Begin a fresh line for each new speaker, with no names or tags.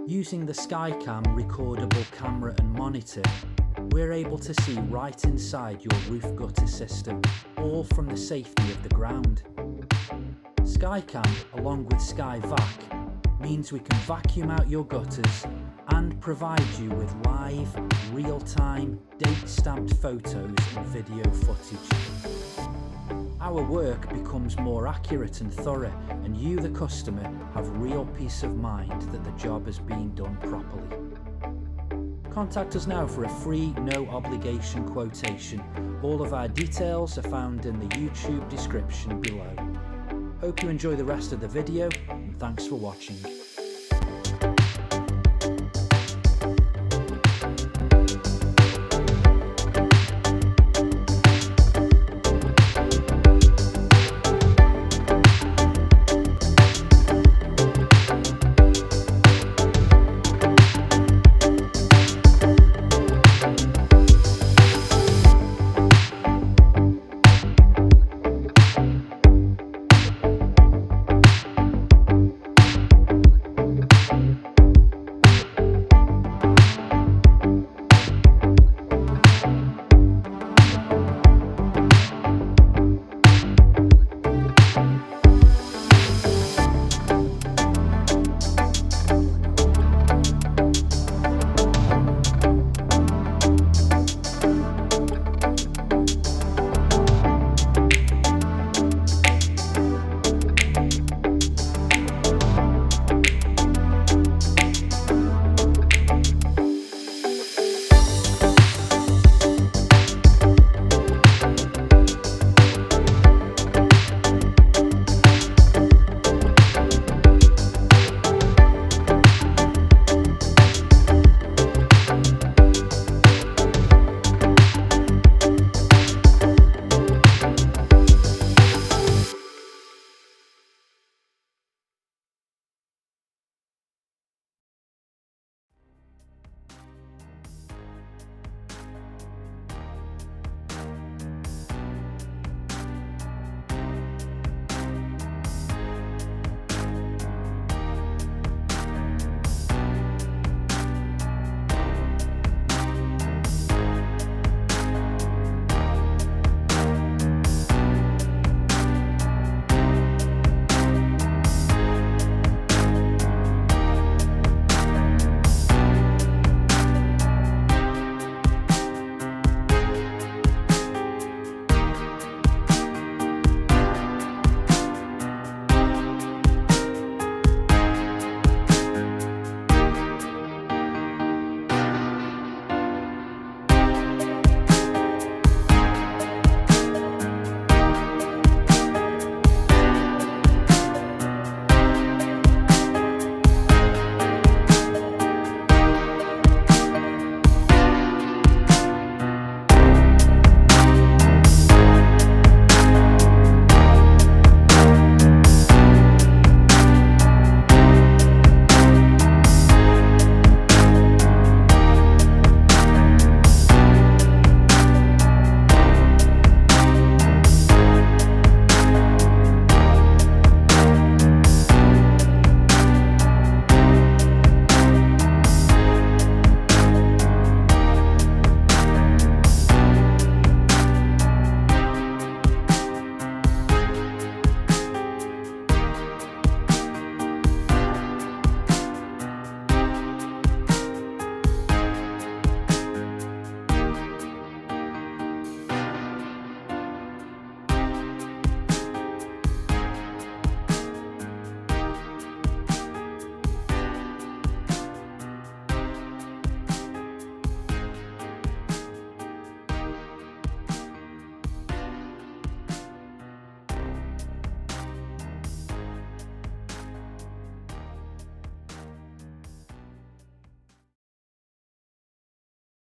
Using the Skycam recordable camera and monitor, we're able to see right inside your roof gutter system, all from the safety of the ground. Skycam, along with Skyvac, means we can vacuum out your gutters and provide you with live, real-time, date-stamped photos and video footage. Our work becomes more accurate and thorough, and you, the customer, have real peace of mind that the job has been done properly. Contact us now for a free, no-obligation quotation. All of our details are found in the YouTube description below. Hope you enjoy the rest of the video, and thanks for watching.